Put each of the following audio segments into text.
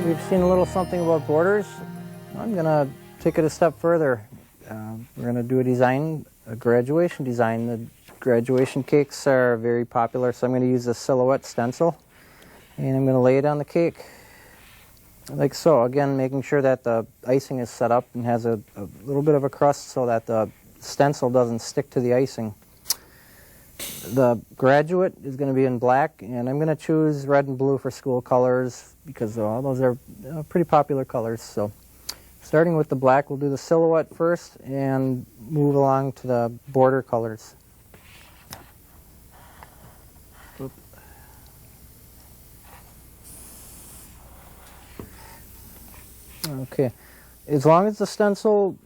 We've seen a little something about borders. I'm going to take it a step further. We're going to do a graduation design. The graduation cakes are very popular, so I'm going to use a silhouette stencil, and I'm going to lay it on the cake like so. Again, making sure that the icing is set up and has a little bit of a crust so that the stencil doesn't stick to the icing. The graduate is going to be in black, and I'm going to choose red and blue for school colors because those are pretty popular colors. So starting with the black, we'll do the silhouette first and move along to the border colors. Okay, as long as the stencil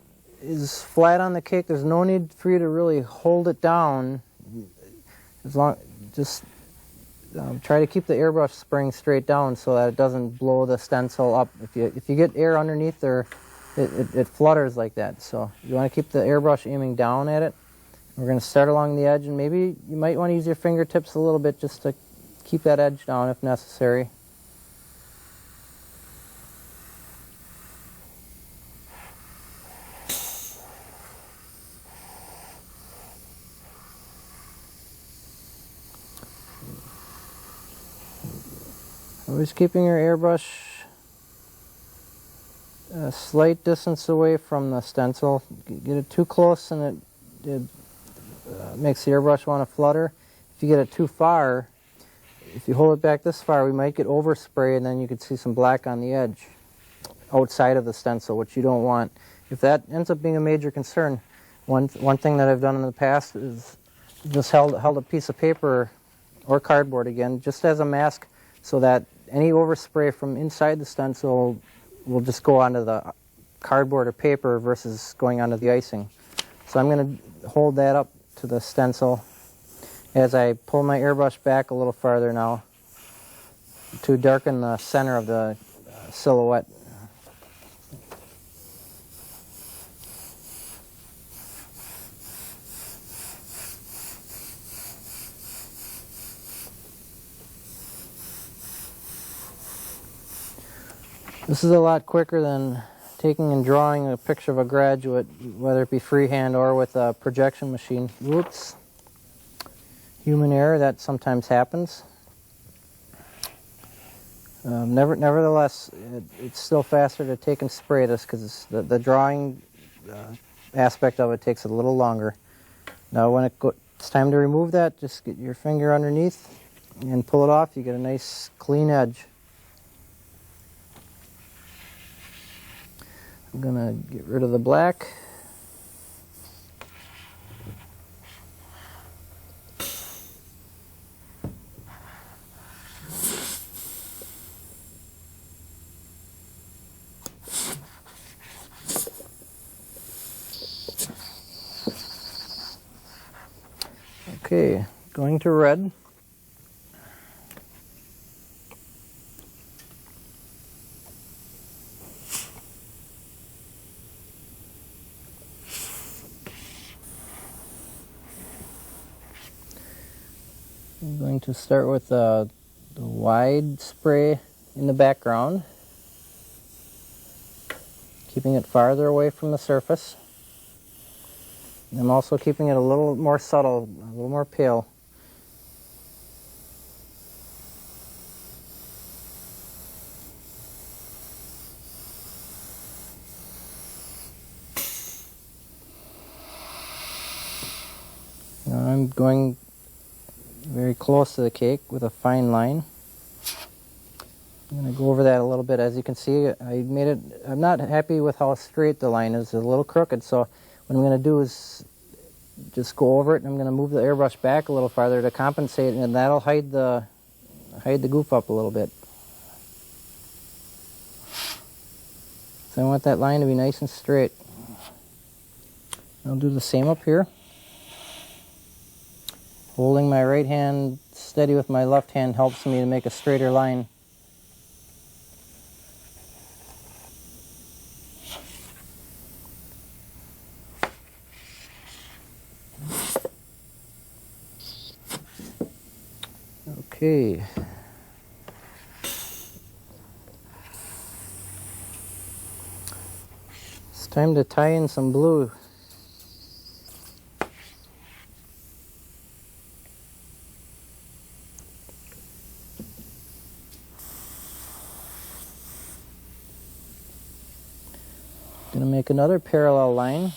is flat on the cake, there's no need for you to really hold it down. Just try to keep the airbrush spring straight down so that it doesn't blow the stencil up. If you get air underneath there, it flutters like that. So you want to keep the airbrush aiming down at it. We're going to start along the edge, and maybe you might want to use your fingertips a little bit just to keep that edge down if necessary. Always keeping your airbrush a slight distance away from the stencil. Get it too close and it makes the airbrush want to flutter. If you get it too far, if you hold it back this far, we might get overspray, and then you could see some black on the edge outside of the stencil, which you don't want. If that ends up being a major concern, one thing that I've done in the past is just held a piece of paper or cardboard, again, just as a mask, so that any overspray from inside the stencil will just go onto the cardboard or paper versus going onto the icing. So I'm going to hold that up to the stencil as I pull my airbrush back a little farther now to darken the center of the silhouette. This is a lot quicker than taking and drawing a picture of a graduate, whether it be freehand or with a projection machine. Whoops. Human error, that sometimes happens. Nevertheless, it's still faster to take and spray this because the drawing aspect of it takes a little longer. Now when it's time to remove that, just get your finger underneath and pull it off. You get a nice clean edge. I'm going to get rid of the black. Okay, going to red. I'm going to start with the wide spray in the background, keeping it farther away from the surface. I'm also keeping it a little more subtle, a little more pale. Now I'm going very close to the cake with a fine line. I'm going to go over that a little bit. As you can see, I'm not happy with how straight the line is. It's a little crooked, so what I'm going to do is just go over it, and I'm going to move the airbrush back a little farther to compensate, and that'll hide the goof up a little bit. So I want that line to be nice and straight. I'll do the same up here. Holding my right hand steady with my left hand helps me to make a straighter line. Okay. Time to tie in some blue. Gonna make another parallel line.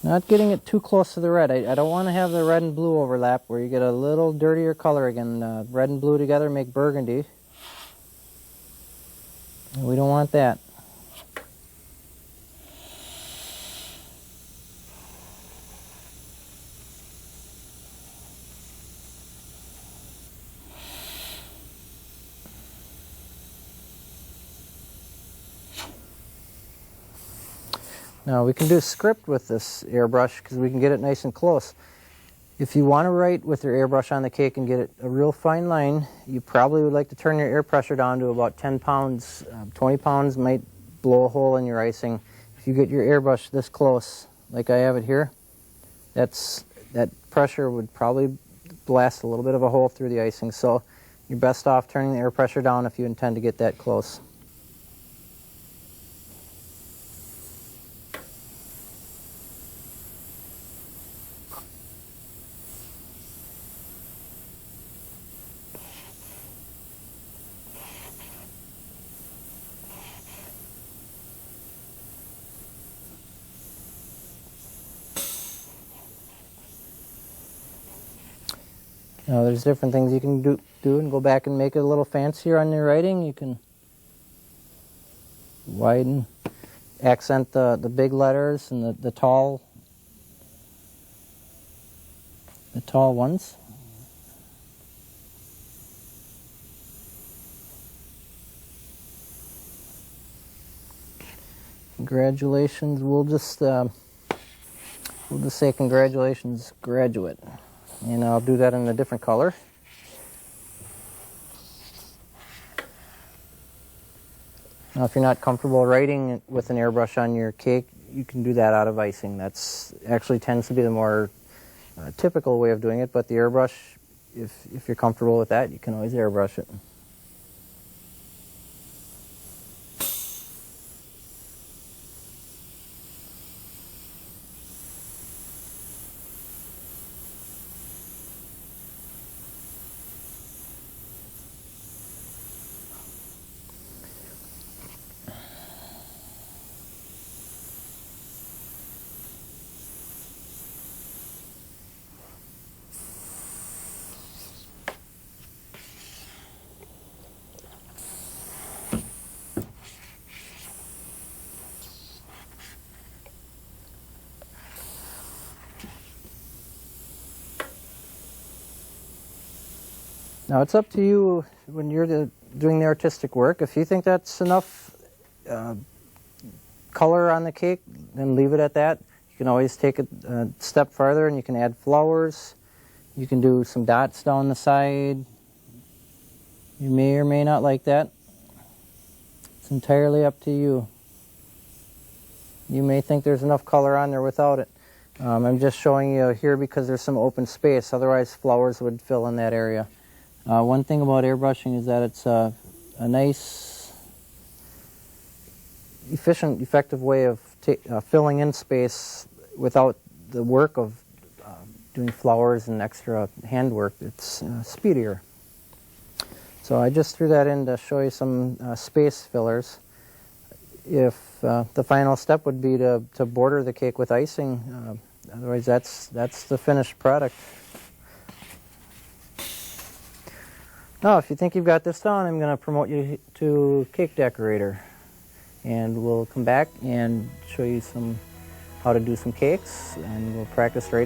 Not getting it too close to the red. I don't want to have the red and blue overlap where you get a little dirtier color again. Red and blue together make burgundy. And we don't want that. Now we can do script with this airbrush because we can get it nice and close. If you want to write with your airbrush on the cake and get it a real fine line, you probably would like to turn your air pressure down to about 10 pounds. 20 pounds might blow a hole in your icing. If you get your airbrush this close, like I have it here, that pressure would probably blast a little bit of a hole through the icing. So you're best off turning the air pressure down if you intend to get that close. Now there's different things you can do and go back and make it a little fancier on your writing. You can widen, accent the big letters and the tall ones. Congratulations. We'll just say congratulations, graduate. And I'll do that in a different color. Now if you're not comfortable writing with an airbrush on your cake, you can do that out of icing. That's actually tends to be the more typical way of doing it, but the airbrush, if you're comfortable with that, you can always airbrush it. Now it's up to you when you're doing the artistic work. If you think that's enough color on the cake, then leave it at that. You can always take it a step farther and you can add flowers. You can do some dots down the side. You may or may not like that. It's entirely up to you. You may think there's enough color on there without it. I'm just showing you here because there's some open space. Otherwise flowers would fill in that area. One thing about airbrushing is that it's a nice, efficient, effective way of filling in space without the work of doing flowers and extra handwork. It's speedier. So I just threw that in to show you some space fillers. If the final step would be to border the cake with icing, otherwise that's the finished product. Now, if you think you've got this down, I'm going to promote you to Cake Decorator. And we'll come back and show you how to do some cakes, and we'll practice right